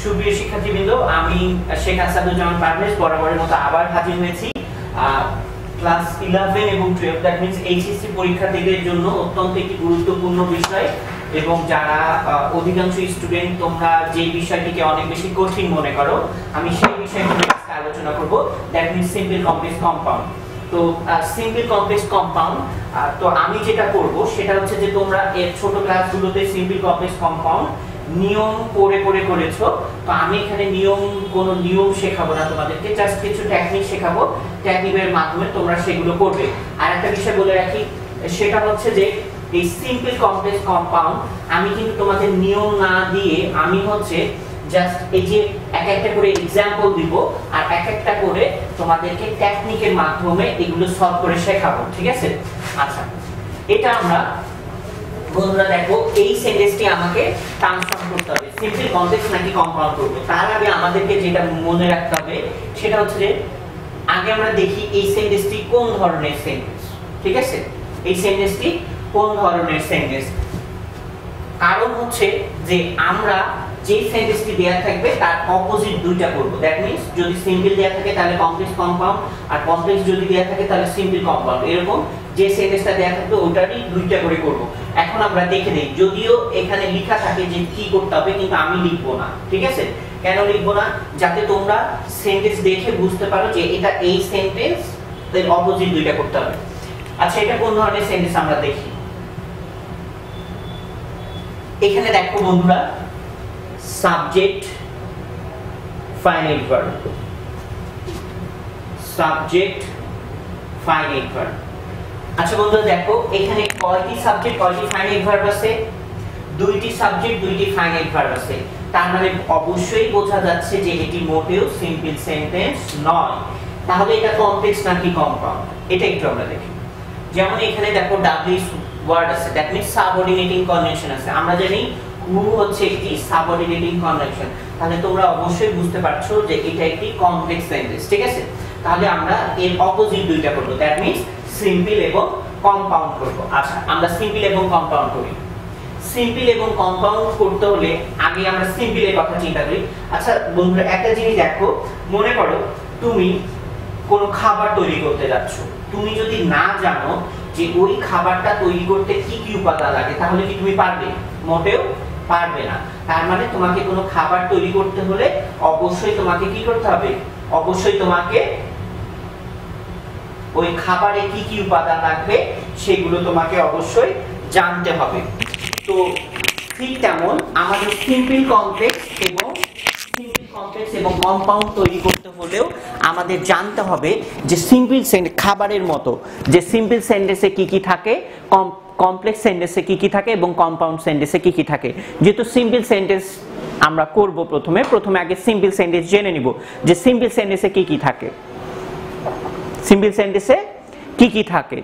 সুপ্রিয় শিক্ষার্থীবৃন্দ, আমি শেখ আসাদুজ্জামান পারভেজ বরাবরের মতো আবার হাজির হয়েছি ক্লাস 11 এবং 12 দ্যাট মিন্স এইচএসসি পরীক্ষার্থীদের জন্য অত্যন্ত একটি গুরুত্বপূর্ণ বিষয় এবং যারা অধিকাংশ স্টুডেন্ট তোমরা যে বিষয়টিকে অনেক বেশি কঠিন মনে করো, আমি সেই বিষয়টি নিয়ে আলোচনা করব। That means simple complex compound. তো সিম্পল কমপ্লেক্স কম্পাউন্ড, তো আমি যেটা করব সেটা হচ্ছে যে তোমরা এর ছোট ক্লাসগুলোতে সিম্পল কমপ্লেক্স কম্পাউন্ড নিয়ম করেছো, তো আমি এখানে কোনো নিয়ম শেখাবো না তোমাদেরকে, জাস্ট কিছু টেকনিক শেখাবো, টেকনিকের মাধ্যমে তোমরা সেগুলো করবে। আর একটা বিষয় বলে রাখি, সেটা হচ্ছে যে এই সিম্পল কমপ্লেক্স কম্পাউন্ড আমি কিন্তু তোমাদের নিয়ম না দিয়ে আমি হচ্ছে জাস্ট এই যে এক একটা করে एग्जांपल দিব আর এক একটা করে তোমাদেরকে টেকনিকের মাধ্যমে এগুলো সলভ করে শেখাবো, ঠিক আছে? আচ্ছা, এটা আমরা বন্ধুরা দেখো, এই সেন্টেন্সটি আমাকে ট্রান্সফর্ম করতে হবে, সিম্পল কমপ্লেক্স নাকি কম্পাউন্ড করব। তার আগে আমাদেরকে যেটা মনে রাখতে হবে সেটা হচ্ছে যে আগে আমরা দেখি এই সেন্টেন্সটি কোন ধরনের সেন্টেন্স, ঠিক আছে? এই সেন্টেন্সটি কোন ধরনের সেন্টেন্স, কারণ হচ্ছে যে আমরা যে সেন্টেন্সটি দেয়া থাকবে তার অপোজিট দুইটা করব। দ্যাট মিন্স যদি সিম্পল দেয়া থাকে তাহলে কমপ্লেক্স কম্পাউন্ড, আর কমপ্লেক্স যদি দেয়া থাকে তাহলে সিম্পল কম্পাউন্ড, এরকম যে সেন্টেন্সটা দেয়া থাকবে ওটারই দুইটা করে করব। এখন আমরা দেখে নেই, যদিও এখানে লেখা থাকে যে কি করতে হবে, কিন্তু আমি লিখবো না, ঠিক আছে? কেন লিখবো না? যাতে তোমরা সেন্টেন্স দেখে বুঝতে পারো যে এটা এই সেন্টেন্স এর অপোজিট দুইটা করতে হবে। আচ্ছা, এটা কোন ধরনের সেন্টেন্স আমরা দেখি। এখানে দেখো বন্ধুরা, subject finite verb, subject finite verb. আচ্ছা বন্ধুরা দেখো, এখানে কয়টি সাবজেক্ট কয়টি ফাইনাইট ভার্ব আছে? দুইটি সাবজেক্ট দুইটি ফাইনাইট ভার্ব আছে। তার মানে অবশ্যই বোঝা যাচ্ছে যে এটি মোটেও সিম্পল সেন্টেন্স নয়। তাহলে এটা কমপ্লেক্স নাকি কম্পাউন্ড, এটা একটু আমরা দেখি। যেমন এখানে দেখো ডাব্লিউ ওয়ার্ড আছে, দ্যাট মিন্স সাবঅর্ডিনেটিং কনজাংশন আছে। আমরা জানি হু হচ্ছে একটি সাবঅর্ডিনেটিং কনজাংশন, তাহলে তোমরা অবশ্যই বুঝতে পারছো যে এটা একটি কমপ্লেক্স সেন্টেন্স, ঠিক আছে? তাহলে আমরা এর অপোজিট দুইটা করব, দ্যাট মিন্স সিম্পল এবং কম্পাউন্ড করব। আচ্ছা, আমরা সিম্পল এবং কম্পাউন্ড করি। সিম্পল এবং কম্পাউন্ড করতে হলে আগে আমরা সিম্পলের কথা চিন্তা করি। আচ্ছা বন্ধুরা, একটা জিনিস দেখো, মনে করো তুমি কোনো খাবার তৈরি করতে যাচ্ছ, তুমি যদি না জানো যে ওই খাবারটা তৈরি করতে কি কি উপাদান লাগে, তাহলে কি তুমি পারবে? মোটেও পারবে না। তার মানে তোমাকে কোনো খাবার তৈরি করতে হলে অবশ্যই তোমাকে কি করতে হবে? অবশ্যই তোমাকে ওই খাবারে কি কি উপাদান লাগবে সেগুলো তোমাকে অবশ্যই জানতে হবে। তো ঠিক তেমন আমাদের সিম্পল কমপ্লেক্স এবং কম্পাউন্ড তৈরি করতে হলেও আমাদের জানতে হবে যে সিম্পল খাবারের মতো যে সিম্পল সেন্টেন্সে কি কি থাকে, কমপ্লেক্স সেন্টেন্সে কি কি থাকে এবং কম্পাউন্ড সেন্টেন্সে কি কি থাকে। যেহেতু সিম্পল সেন্টেন্স আমরা করব, প্রথমে আগে সিম্পল সেন্টেন্স জেনে নিব যে সিম্পল সেন্টেন্সে কি কি থাকে। সিম্পল সেন্টেন্সে কি কি থাকে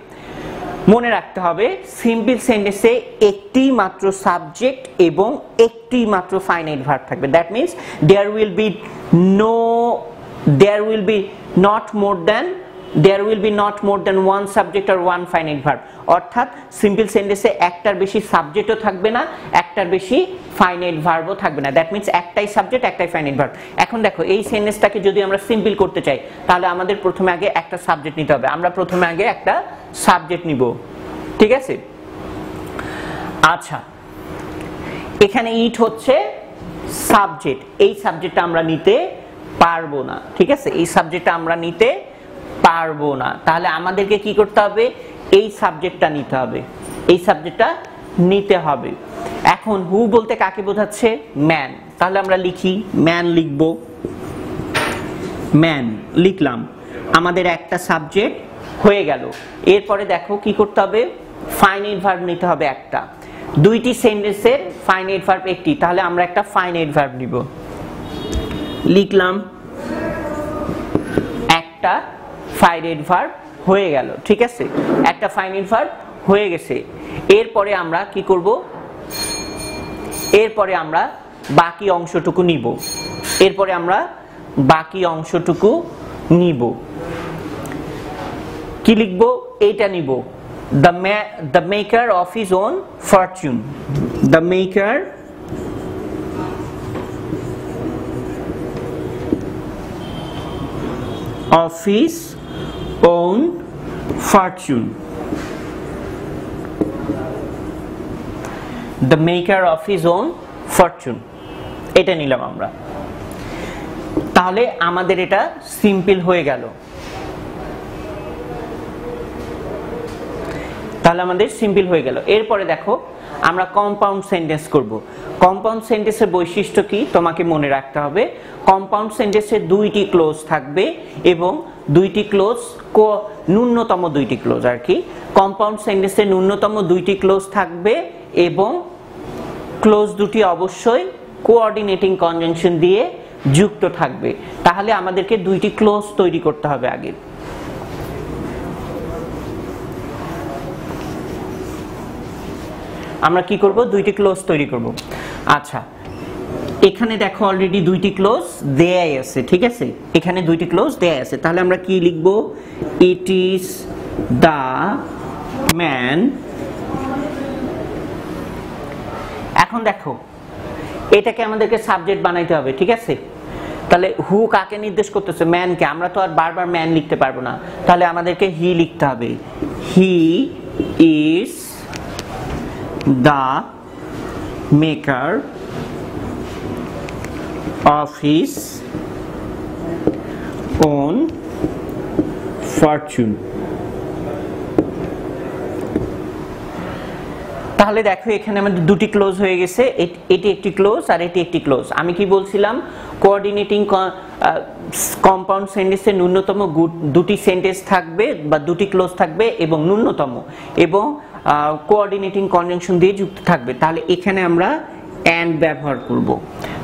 মনে রাখতে হবে। সিম্পল সেন্টেন্সে একটি মাত্র সাবজেক্ট এবং একটি মাত্র ফাইনাইট ভার্ব থাকবে। That means there will be not more than one subject or one finite verb। অর্থাৎ সিম্পল সেন্টেন্সে একটার বেশি সাবজেক্টও থাকবে না, একটার বেশি ফাইনাইট ভার্বও থাকবে না। দ্যাট মিন্স একটাই সাবজেক্ট একটাই ফাইনাইট ভার্ব। এখন দেখো, এই সেন্টেন্সটাকে যদি আমরা সিম্পল করতে চাই তাহলে আমাদের প্রথমে আগে একটা সাবজেক্ট নিতে হবে। আমরা প্রথমে আগে একটা সাবজেক্ট নিব, ঠিক আছে? আচ্ছা, এখানে ইট হচ্ছে সাবজেক্ট, এই সাবজেক্টটা আমরা নিতে পারবো না, ঠিক আছে? এই সাবজেক্টটা আমরা নিতে পারবো না। তাহলে আমাদেরকে কি করতে হবে? এই সাবজেক্টটা নিতে হবে, এই সাবজেক্টটা নিতে হবে। এখন হু বলতে কাকে বোঝাচ্ছে? ম্যান। তাহলে আমরা লিখি, ম্যান লিখব, ম্যান লিখলাম, আমাদের একটা সাবজেক্ট হয়ে গেল। এরপরে দেখো কি করতে হবে? ফাইনাইট ভার্ব নিতে হবে একটা। দুইটি সেন্টেন্সের ফাইনাইট ভার্ব একটি, তাহলে আমরা একটা ফাইনাইট ভার্ব নিব, লিখলাম, একটা ফাইনাইট ভার্ব হয়ে গেল, ঠিক আছে? একটা ফাইনাইট ভার্ব হয়ে গেছে। এরপরে আমরা কি করব? এরপরে আমরা বাকি অংশটুকু নিব, এরপরে আমরা বাকি অংশটুকু নিব। কি লিখব? এইটা নিব, the maker of his own fortune, the maker of his own fortune. The maker of his own fortune. এটা নিলাম আমরা। তাহলে আমাদের এটা সিম্পল হয়ে গেল। এরপরে দেখো আমরা কম্পাউন্ড সেন্টেন্স করব। কম্পাউন্ড সেন্টেন্সের বৈশিষ্ট্য কি তোমাকে মনে রাখতে হবে। কম্পাউন্ড সেন্টেন্সে দুইটি ক্লোজ থাকবে এবং দুইটি ক্লোজ ন্যূনতম দুইটি ক্লোজ আর কি। কম্পাউন্ড সেন্টেন্সে ন্যূনতম দুইটি ক্লোজ থাকবে এবং ক্লোজ দুটি অবশ্যই কোঅর্ডিনেটিং কনজাংশন দিয়ে যুক্ত থাকবে। তাহলে আমাদেরকে দুইটি ক্লোজ তৈরি করতে হবে আগে। আমরা কি করব? দুইটি ক্লোজ তৈরি করব। আচ্ছা, এখানে দেখো অলরেডি দুইটি ক্লোজ দেয়াই আছে, ঠিক আছে? এখানে দুইটি ক্লোজ দেয়াই আছে। তাহলে আমরা কি লিখব? It is the man. এখন দেখো এটাকে আমাদেরকে সাবজেক্ট বানাইতে হবে, ঠিক আছে? তাহলে হু কাকে নির্দেশ করতেছে? ম্যানকে। আমরা তো আর বারবার ম্যান লিখতে পারবো না, তাহলে আমাদেরকে হি লিখতে হবে। He is the maker of his own fortune. তাহলে দেখো এখানে আমাদের দুটি ক্লোজ হয়ে গেছে। এটি একটি ক্লোজ আর এটি একটি ক্লোজ। আমি কি বলছিলাম? কোঅর্ডিনেটিং কম্পাউন্ড সেন্টেন্সে ন্যূনতম দুটি সেন্টেন্স থাকবে বা দুটি ক্লোজ থাকবে এবং ন্যূনতম এবং কোঅর্ডিনেটিং কনজাংশন দিয়ে যুক্ত থাকবে। তাহলে এখানে আমরা অ্যান্ড ব্যবহার করব।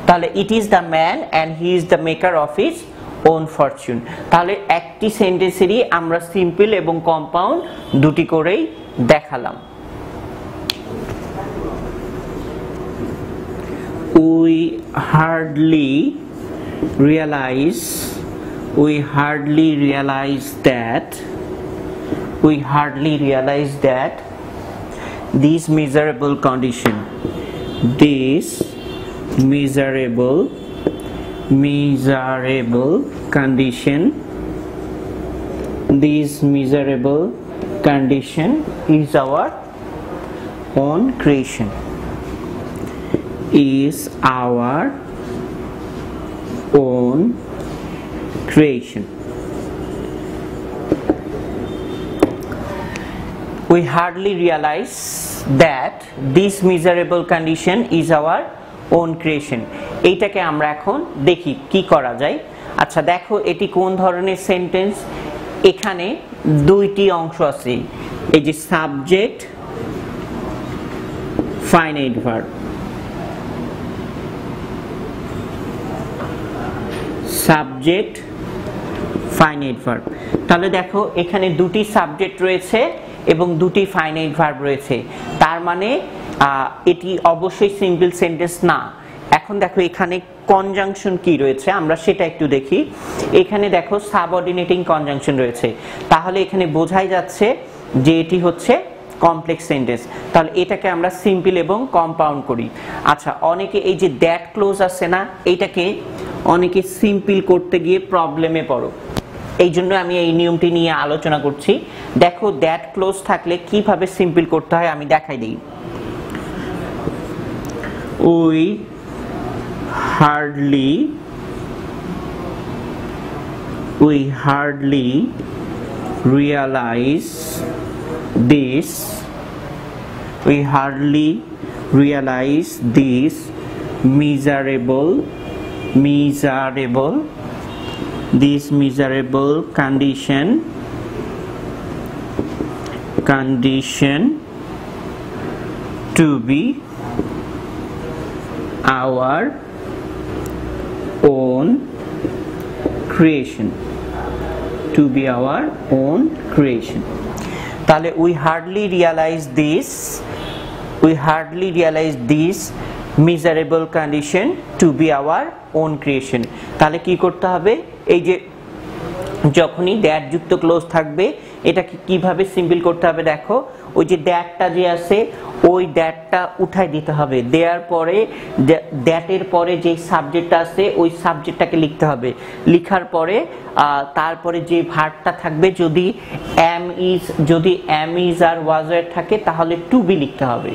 তাহলে it is the man and he is the maker of his own fortune. তাহলে একটি সেন্টেন্সেরই আমরা সিম্পল এবং কম্পাউন্ড দুটি করেই দেখালাম। We hardly realize that this miserable condition is our own creation. We hardly realize that this miserable condition is our own creation. এইটাকে আমরা এখন দেখি কি করা যায়। আচ্ছা দেখো এটি কোন ধরনের সেন্টেন্স? এখানে দুইটি অংশ আছে, এই যে subject finite verb, subject finite verb. তাহলে দেখো এখানে দুটি সাবজেক্ট রয়েছে এবং দুটি ফাইনাইট ভার্ব রয়েছে। তার মানে এটি অবশ্যই সিম্পল সেন্টেন্স না। এখন দেখো এখানে কনজাংশন কি রয়েছে আমরা সেটা একটু দেখি। এখানে দেখো সাবঅর্ডিনেটিং কনজাংশন রয়েছে, তাহলে এখানে বোঝাই যাচ্ছে যে এটি হচ্ছে কমপ্লেক্স সেন্টেন্স। তাহলে এটাকে আমরা সিম্পল এবং কম্পাউন্ড করি। আচ্ছা, অনেকে এই যে দ্যাট ক্লোজ আছে না, এইটাকে অনেকে সিম্পল করতে গিয়ে প্রবলেমে পড়ো। এই জন্য আমি এই নিয়মটি নিয়ে আলোচনা করছি। দেখো দ্যাট ক্লোজ থাকলে কিভাবে সিম্পল করতে হয় আমি দেখাই দিই। We hardly realize this miserable condition to be our own creation. তাহলে we hardly realize this miserable condition to be our own creation. তাহলে কি করতে হবে? এই যে যখনই দ্যাট যুক্ত ক্লোজ থাকবে এটাকে কিভাবে সিম্পল করতে হবে দেখো, ওই যে দ্যাটটা যে আছে ওই দ্যাটটা উঠাই দিতে হবে, দেওয়ার পরে দ্যাটের পরে যে সাবজেক্টটা আছে ওই সাবজেক্টটাকে লিখতে হবে, লিখার পরে তারপরে যে ভার্বটা থাকবে যদি এম ইজ আর ওয়াজ এর থাকে তাহলে টু বি লিখতে হবে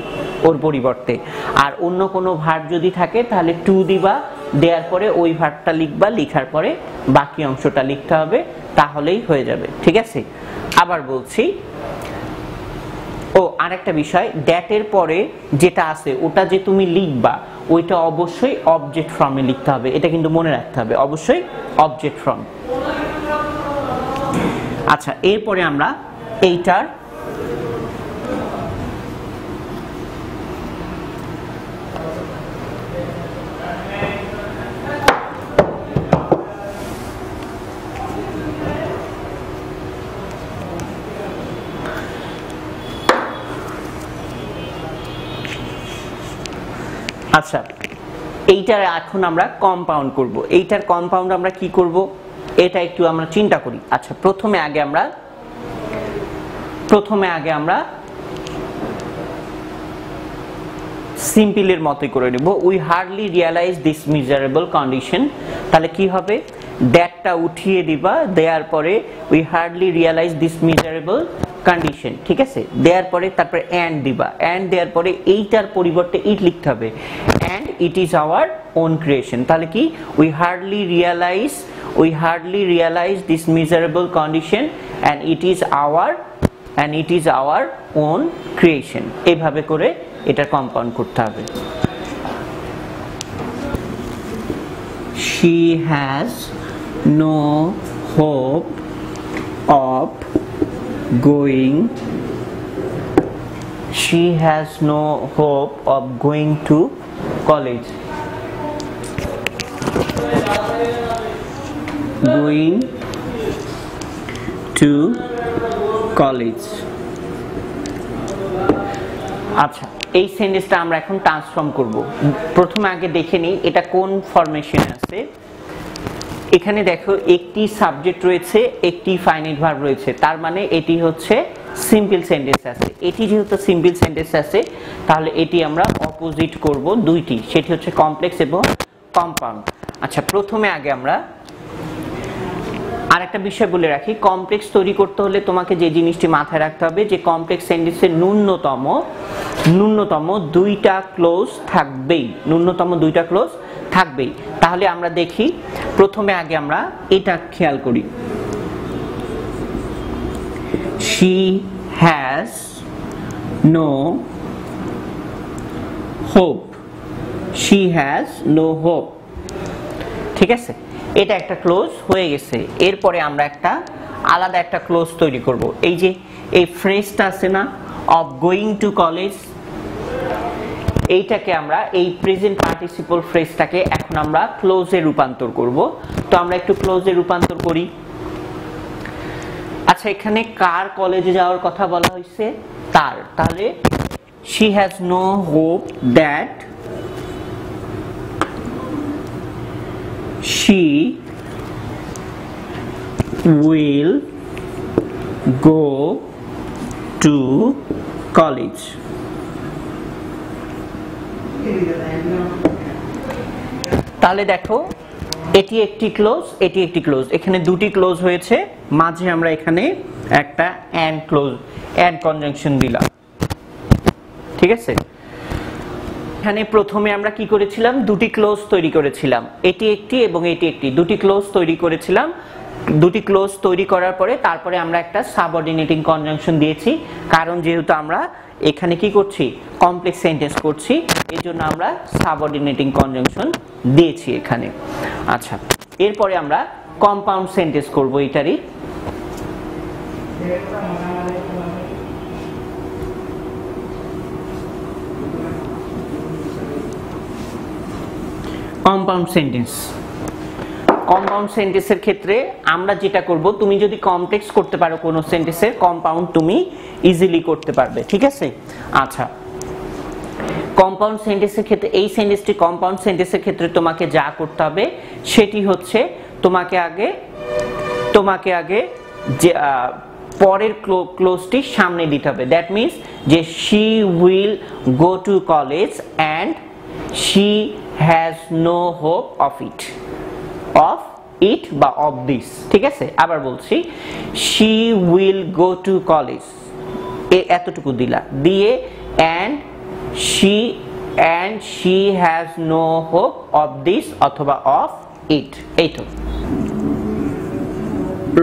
ওর পরিবর্তে, আর অন্য কোনো ভার্ব যদি থাকে তাহলে টু দিবা, দেওয়ার পরে ওই ভার্বটা লিখবা, লিখার পরে বাকি অংশটা লিখতে হবে, তাহলেই হয়ে যাবে। ঠিক আছে, আবার বলছি, ও আরেকটা বিষয়, দ্যাটের পরে যেটা আছে ওটা যে তুমি লিখবা ওইটা অবশ্যই অবজেক্ট ফর্মে লিখতে হবে, এটা কিন্তু মনে রাখতে হবে, অবশ্যই অবজেক্ট ফর্ম। আচ্ছা, এরপরে আমরা এইটার আচ্ছা এইটার এখন আমরা কম্পাউন্ড করব, এইটার কম্পাউন্ড আমরা কি করব এটা একটু আমরা চিন্তা করি। আচ্ছা, প্রথমে আগে আমরা সিম্পলের মতই করে নেব, we hardly realise this miserable condition, তাহলে কি হবে, দ্যাটটা উঠিয়ে দিবা, দেওয়ার পরে we hardly realise this miserable condition, ঠিক আছে, দেওয়ার পরে তারপরে এন্ড দিবা, এন্ড দেওয়ার পরে এইটার পরিবর্তে ইট লিখতে হবে, and it is our own creation, তাহলে কি we hardly realise this miserable condition and it is our own creation, এইভাবে করে এটা কম্পাউন্ড করতে হবে। She has no hope of going to college, আচ্ছা, এই সেন্টেন্সটা আমরা এখন ট্রান্সফর্ম করব। প্রথমে আগে দেখে নিই এটা কোন ফরমেশনে আছে। এখানে দেখো একটি সাবজেক্ট রয়েছে, একটি ফাইনাইট ভার্ব রয়েছে, তার মানে এটি হচ্ছে সিম্পল সেন্টেন্স আছে। এটি যেহেতু সিম্পল সেন্টেন্স আছে তাহলে এটি আমরা অপোজিট করব দুইটি, সেটি হচ্ছে কমপ্লেক্স এবং কম্পাউন্ড। আচ্ছা, প্রথমে আগে আমরা আরেকটা বিষয় বলে রাখি, কমপ্লেক্স তৈরি করতে হলে তোমাকে যে জিনিসটি মাথায় রাখতে হবে যে কমপ্লেক্স সেন্টেন্সের ন্যূনতম দুইটা ক্লোজ থাকবেই, তাহলে আমরা দেখি, প্রথমে আগে আমরা এটা খেয়াল করি, she has no hope, ঠিক আছে, এটা একটা ক্লোজ হয়ে গেছে। এরপরে আমরা একটা আলাদা একটা ক্লোজ তৈরি করব, এই যে এই ফ্রেজটা আছে না, অফ গোয়িং টু কলেজ, এইটাকে আমরা এই প্রেজেন্ট পার্টিসিপল ফ্রেজটাকে এখন আমরা ক্লোজে রূপান্তর করব। তো আমরা একটু ক্লোজে রূপান্তর করি। আচ্ছা, এখানে কার কলেজে যাওয়ার কথা বলা হয়েছে, তার, তাহলে she has no hope that she will go to college, তাহলে দেখো এটি একটি ক্লোজ, এটি একটি ক্লোজ, এখানে দুটি ক্লোজ হয়েছে, মাঝে আমরা এখানে একটা এন্ড কনজাংশন দিলাম, ঠিক আছে। এখানে প্রথমে আমরা কি করেছিলাম, দুটি ক্লোজ তৈরি করেছিলাম, এটি একটি এবং এটি একটি, দুটি ক্লোজ তৈরি করেছিলাম। দুটি ক্লোজ তৈরি করার পরে তারপরে আমরা একটা সাবঅর্ডিনেটিং কনজাংশন দিয়েছি, কারণ যেহেতু আমরা এখানে কি করছি, কমপ্লেক্স সেন্টেন্স করছি, এজন্য আমরা সাবঅর্ডিনেটিং কনজাংশন দিয়েছি এখানে। আচ্ছা, এরপরে আমরা কম্পাউন্ড সেন্টেন্স করব এটারই। কম্পাউন্ড সেন্টেন্সের ক্ষেত্রে আমরা যেটা করব, তুমি যদি কমপ্লেক্স করতে পারো কোন সেন্টেন্সের, কম্পাউন্ড তুমি ইজিলি করতে পারবে, ঠিক আছে। আচ্ছা, কম্পাউন্ড সেন্টেন্সের ক্ষেত্রে, এই সেন্টেন্সটি কম্পাউন্ড সেন্টেন্সের ক্ষেত্রে তোমাকে যা করতে হবে সেটি হচ্ছে তোমাকে আগে তোমাকে আগে যে পরের ক্লোজটি সামনে দিতে হবে। দ্যাট মিন্স যে she will go to college and she has no hope of it বা of this, ঠিক আছে? আবার বলছি, she will go to college, এতটুকু দিলা, দিয়ে and she has no hope of this অথবা of it। এই তো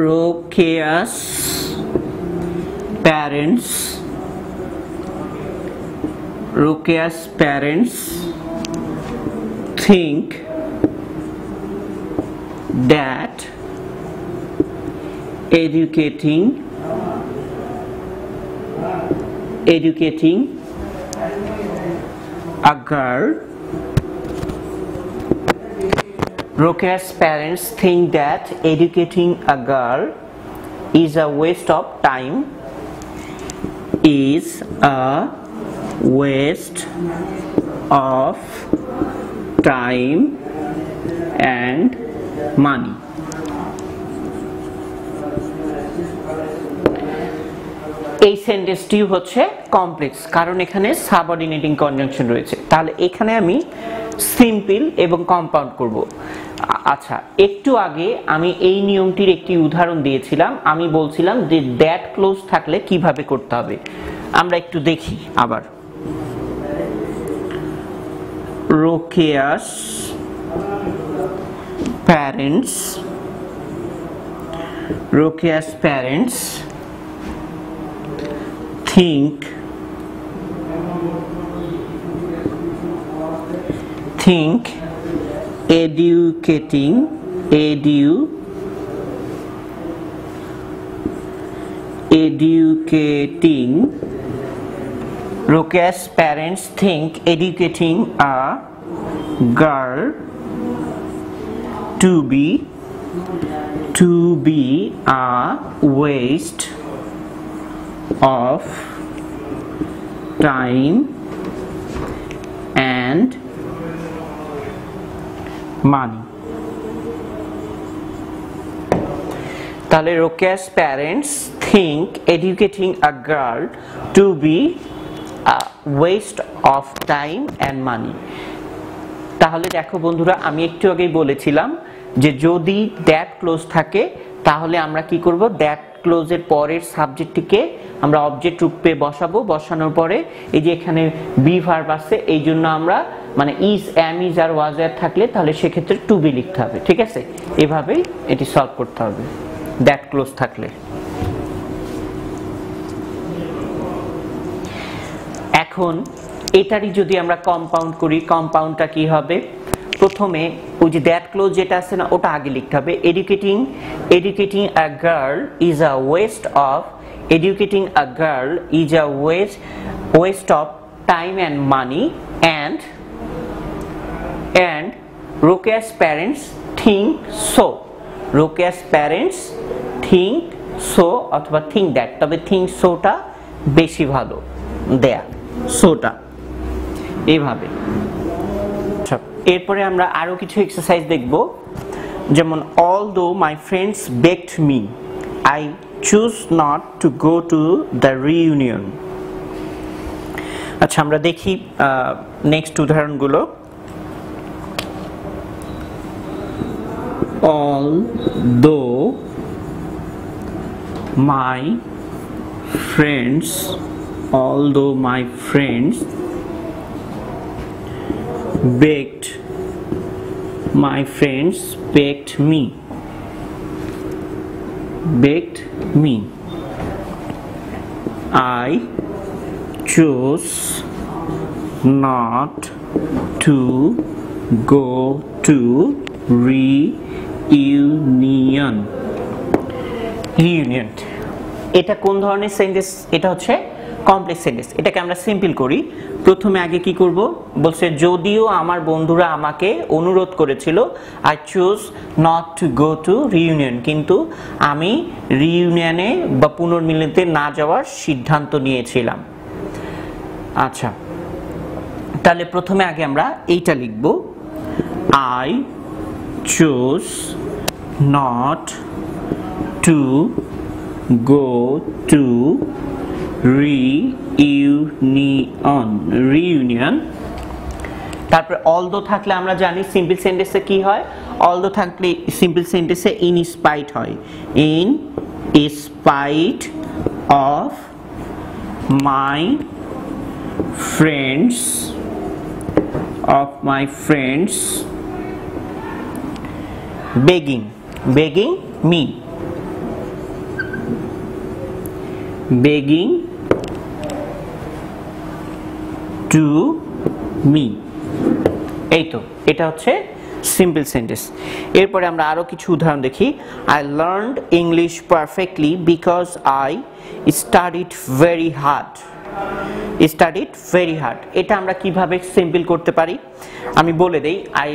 Rokea's parents think that educating a girl Rokea's parents think that educating a girl is a waste of time and money। এই সেন্টেন্সটি হচ্ছে complex, কারণ এখানে subordinating conjunction রয়েছে। তাহলে এখানে আমি সিম্পল এবং কম্পাউন্ড করব। আচ্ছা, একটু আগে আমি এই নিয়মটির একটি উদাহরণ দিয়েছিলাম। আমি বলছিলাম যে দ্যাট ক্লোজ থাকলে কিভাবে করতে হবে, আমরা একটু দেখি আবার। Rokea's parents think educating Rokea's parents think educating a girl to be a waste of time and money। তাহলে Rokea's parents think educating a girl to be a waste of time and money। তাহলে দেখো বন্ধুরা, আমি একটু আগেই বলেছিলাম যে যদি দ্যাট ক্লোজ থাকে তাহলে আমরা কি করব, দ্যাট ক্লোজের পরের সাবজেক্টটিকে আমরা অবজেক্ট রূপে বসাবো। বসানোর পরে এই যে এখানে বি ভার্ব আছে, এই জন্য আমরা মানে ইজ, এম, ইজ আর ওয়াজ আর থাকলে তাহলে সেক্ষেত্রে টু বি লিখতে হবে। ঠিক আছে, এভাবেই এটি সলভ করতে হবে দ্যাট ক্লোজ থাকলে। এখন এটারই যদি আমরা কম্পাউন্ড করি, কম্পাউন্ডটা কি হবে? প্রথমে ওই যে দ্যাট ক্লোজ যেটা আছে না, ওটা আগে লিখতে হবে। educating a girl is a waste of time and money and Rokea's parents think so অথবা think that, তবে think so টা বেশি ভালো দেয়া, সোটা এইভাবে। এরপরে আমরা আরো কিছু এক্সারসাইজ দেখব, যেমন although my friends begged me I choose not to go to the reunion। আচ্ছা, আমরা দেখি নেক্সট উদাহরণগুলো। although my friends begged me I chose not to go to reunion। এটা কোন ধরনের সেন্টেন্স? এটা হচ্ছে কমপ্লেক্স সেন্টেন্স। এটাকে আমরা সিম্পল করি। প্রথমে আগে কি করব, বলছে যদিও আমার বন্ধুরা আমাকে অনুরোধ করেছিল I choose not to go to reunion, কিন্তু আমি রিইউনিয়নে বা পুনর্মিলনীতে না যাওয়ার সিদ্ধান্ত নিয়েছিলাম। আচ্ছা, তাহলে প্রথমে আগে আমরা এইটা লিখব, I choose not to go to reunion তারপর অলদো থাকলে আমরা জানি সিম্পল সেন্টেন্সে কি হয় অলদো থাকলে সিম্পল সেন্টেন্সে ইন স্পাইট হয় in spite of my friends begging me to me এই তো এটা হচ্ছে সিম্পল সেন্টেন্স এরপরে আমরা আরো কিছু উদাহরণ দেখি I learned English perfectly because I studied very hard এটা আমরা কিভাবে সিম্পল করতে পারি আমি বলে দেই I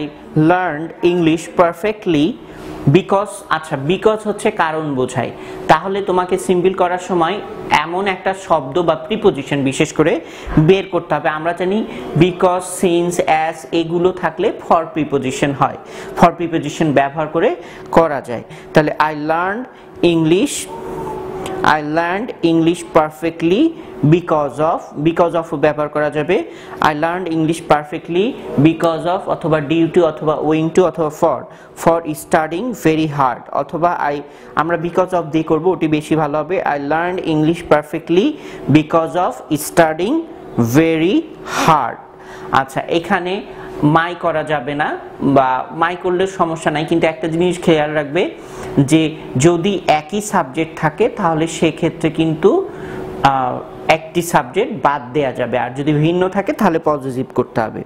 learned English perfectly because আচ্ছা বিকজ হচ্ছে কারণ বোঝায় তাহলে তোমাকে সিম্পল করার সময় এমন একটা শব্দ বা প্রিপজিশন বিশেষ করে বের করতে হবে আমরা জানি বিকজ সিন্স অ্যাজ এগুলো থাকলে ফর প্রিপজিশন হয় ফর প্রিপজিশন ব্যবহার করে করা যায় তাহলে I learned English perfectly because of ব্যবহার করা যাবে I learned English perfectly because of অথবা due to অথবা owing to অথবা for studying very hard অথবা আমরা because of দিয়ে করব ওটি বেশি ভালো হবে I learned English perfectly because of studying very hard আচ্ছা এখানে মাই করা যাবে না বা মাই করলে সমস্যা নাই কিন্তু একটা জিনিস খেয়াল রাখবে যে যদি একই সাবজেক্ট থাকে তাহলে সেই ক্ষেত্রে কিন্তু একটি সাবজেক্ট বাদ দেয়া যাবে আর যদি ভিন্ন থাকে তাহলে পজিটিভ করতে হবে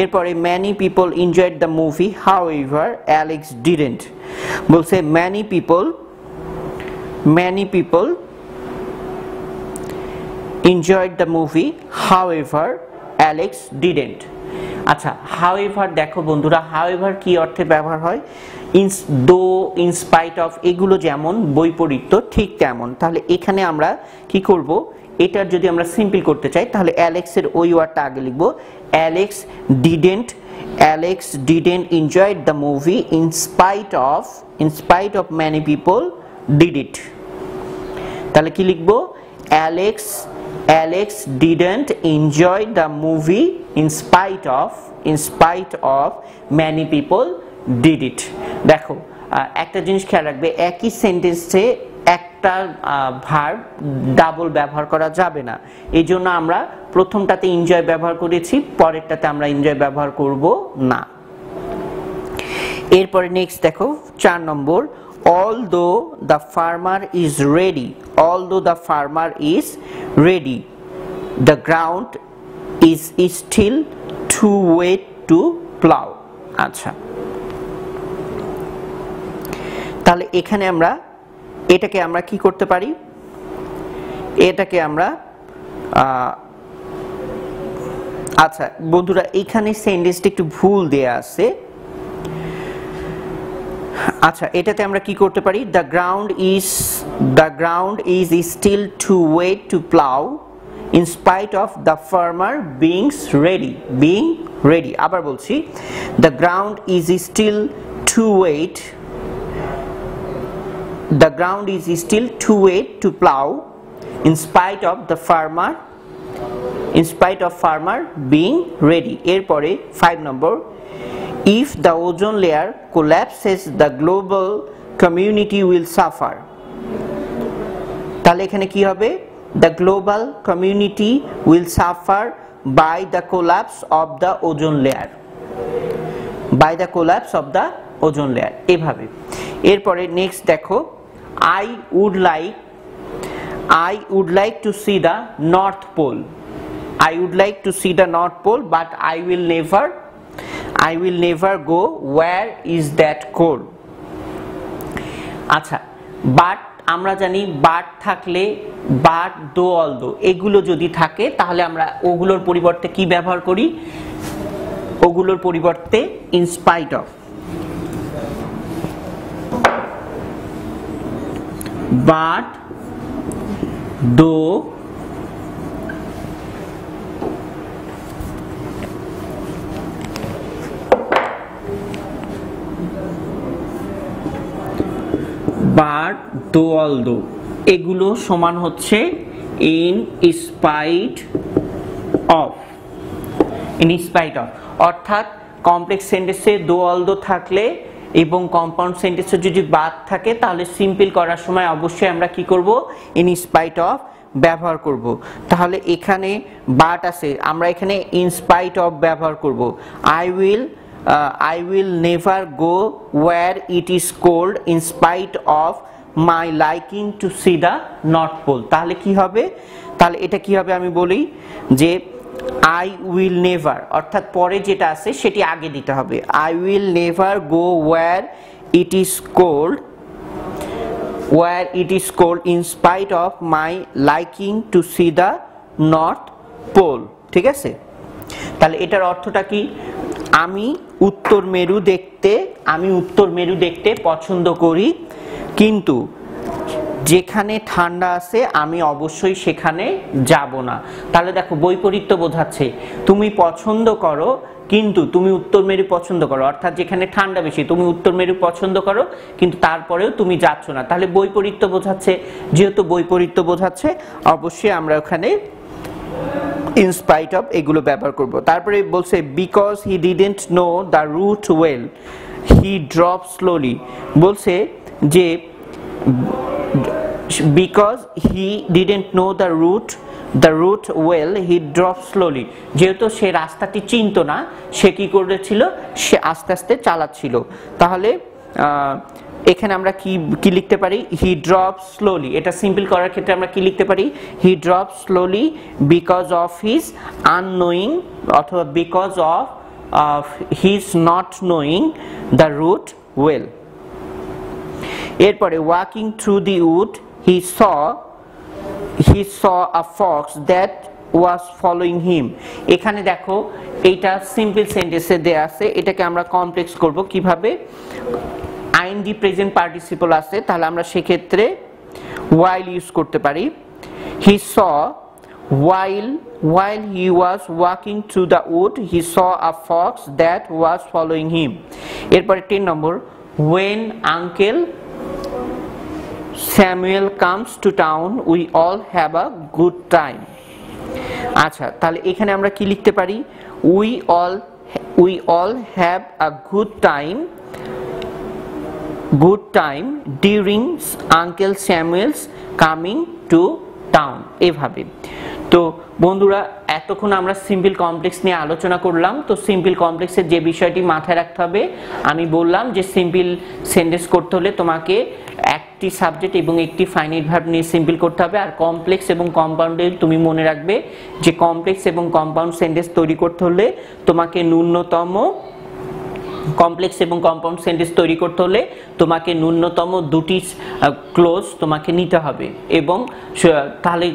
এরপরে many people enjoyed the movie however Alex didn't বলছে many people enjoyed the movie however Alex didn't আচ্ছা however দেখো বন্ধুরা however কি অর্থে ব্যবহার হয় in spite of এগুলো যেমন বৈপরীত্য ঠিক তেমন তাহলে এখানে আমরা কি করব এটার যদি আমরা সিম্পল করতে চাই তাহলে অ্যালেক্স এর ওই ওয়ার্ডটা আগে লিখব Alex didn't enjoy the movie in spite of many people did it তাহলে কি লিখব Alex didn't enjoy the movie in spite of many people did it দেখো একটা জিনিস খেয়াল রাখবে একই সেন্টেন্সে একটা ভার্ব ডাবল ব্যবহার করা যাবে না এইজন্য আমরা প্রথমটাতে এনজয় ব্যবহার করেছি পরেরটাতে আমরা এনজয় ব্যবহার করব না এরপরে নেক্সট দেখো 4 নম্বর although the farmer is ready the ground is still too wet to plow আচ্ছা তাহলে এখানে আমরা এটাকে আমরা কি করতে পারি এটাকে আমরা আচ্ছা বন্ধুরা এখানে সেন্টেন্সটা একটু ভুল দেয়া আছে আচ্ছা এটাতে আমরা কি করতে পারি the ground is still too wet to plow in spite of the farmer being ready আবার বলছি the ground is still too wet to plow in spite of farmer being ready এরপরে 5 নম্বর if the ozone layer collapses the global community will suffer তাহলে এখানে কি হবে the global community will suffer by the collapse of the ozone layer এভাবে এরপরে next দেখো I would like to see the North Pole but I will never go where is that cold আচ্ছা but আমরা জানি but থাকলে but দো although এগুলো যদি থাকে তাহলে আমরা ওগুলোর পরিবর্তে কি ব্যবহার করি ওগুলোর পরিবর্তে in spite of but though but দো অলদো এগুলো সমান হচ্ছে in spite of, in spite of. অর্থাৎ কমপ্লেক্স সেন্টেন্সে দো অলদো থাকলে এবং কম্পাউন্ড সেন্টেন্সে যদি বাদ থাকে তাহলে সিম্পল করার সময় অবশ্যই আমরা কি করব, ইন স্পাইট অফ ব্যবহার করব। তাহলে এখানে বাট আছে, আমরা এখানে ইন স্পাইট অফ ব্যবহার করব। I will never go where it is cold in spite of my liking to see the North Pole। তাহলে কি হবে, তাহলে এটা কি হবে আমি বলি যে I will never অর্থাৎ পরে যেটা আছে সেটি আগে দিতে হবে। I will never go where it is cold in spite of my liking to see the North Pole। ঠিক আছে, তাহলে এটার অর্থটা কি, আমি উত্তর মেরু দেখতে পছন্দ করি, কিন্তু যেখানে ঠান্ডা আছে আমি অবশ্যই সেখানে যাব না। তাহলে দেখো বৈপরীত্য বোঝাচ্ছে, তুমি পছন্দ করো কিন্তু তুমি উত্তর মেরু পছন্দ করো, অর্থাৎ যেখানে ঠান্ডা বেশি তুমি উত্তর মেরু পছন্দ করো কিন্তু তারপরেও তুমি যাচ্ছ না। তাহলে বৈপরীত্য বোঝাচ্ছে, যেহেতু বৈপরীত্য বোঝাচ্ছে অবশ্যই আমরা ওখানে in spite of এগুলো ব্যবহার করব। তারপরে বলছে because he didn't know the route well he drove slowly, বলছে যে because he didn't know the route well he drove slowly, যেহেতু সে রাস্তাটি চিনতো না সে কি করেছিল, সে আস্তে আস্তে চালাচ্ছিল। তাহলে এখানে আমরা কি লিখতে পারি, he drove slowly, এটা সিম্পল করার ক্ষেত্রে আমরা কি লিখতে পারি, he drove slowly because of his unknowing অথবা because of his not knowing the route well। এরপরে walking through the wood he saw a fox that was following him। এখানে দেখো এটা সিম্পল সেন্টেন্সে দেয়া আছে, এটাকে আমরা কমপ্লেক্স করব কিভাবে, আইএনজি প্রেজেন্ট পার্টিসিপল আছে, তাহলে আমরা সেক্ষেত্রে while ইউজ করতে পারি। he saw while he was walking through the wood he saw a fox that was following him। এরপরে 10 নম্বর when Uncle Samuel comes to town we all have a good time। আচ্ছা, তাহলে এখানে আমরা কি লিখতে পারি, we all have a good time during Uncle Samuel's coming to town। এভাবে। তো বন্ধুরা এতক্ষণ আমরা সিম্পল কমপ্লেক্স নিয়ে আলোচনা করলাম। তো সিম্পল কমপ্লেক্সের যে বিষয়টি মাথায় রাখতে হবে, আমি বললাম যে সিম্পল সেন্টেন্স করতে হলে তোমাকে একটি সাবজেক্ট এবং একটি ফাইনাইট ভার্ব নিয়ে সিম্পল করতে হবে। আর কমপ্লেক্স এবং কম্পাউন্ডে তুমি মনে রাখবে যে কমপ্লেক্স এবং কম্পাউন্ড সেন্টেন্স তৈরি করতে হলে তোমাকে ন্যূনতম কমপ্লেক্স এবং কম্পাউন্ড সেন্টেন্স তৈরি করতে হলে তোমাকে ন্যূনতম দুটি ক্লোজ তোমাকে নিতে হবে। এবং তাহলে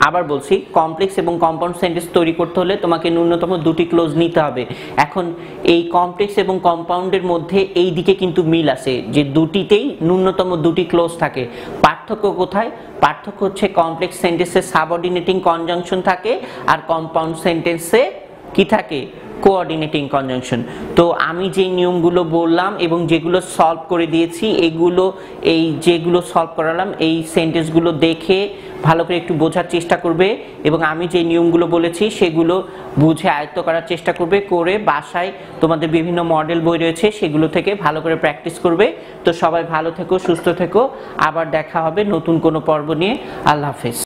আবার বলছি, কমপ্লেক্স এবং কম্পাউন্ড সেন্টেন্স তৈরি করতে হলে তোমাকে ন্যূনতম দুটি ক্লোজ নিতে হবে। এখন এই কমপ্লেক্স এবং কম্পাউন্ডের মধ্যে এই দিকে কিন্তু মিল আছে যে দুটিতেই ন্যূনতম দুটি ক্লোজ থাকে। পার্থক্য কোথায়, পার্থক্য হচ্ছে কমপ্লেক্স সেন্টেন্সে সাবঅর্ডিনেটিং কনজাংশন থাকে আর কম্পাউন্ড সেন্টেন্সে কি থাকে, কোঅর্ডিনেটিং কনজাংশন। তো আমি যে নিয়মগুলো বললাম এবং যেগুলো সলভ করে দিয়েছি, যেগুলো সলভ করালাম এই সেন্টেন্সগুলো দেখে ভালো করে একটু বোঝার চেষ্টা করবে এবং আমি যে নিয়মগুলো বলেছি সেগুলো বুঝে আয়ত্ত করার চেষ্টা করবে, করে বাসায় তোমাদের বিভিন্ন মডেল বই রয়েছে সেগুলো থেকে ভালো করে প্র্যাকটিস করবে। তো সবাই ভালো থেকো, সুস্থ থেকো, আবার দেখা হবে নতুন কোনো পর্ব নিয়ে। আল্লাহ হাফেজ।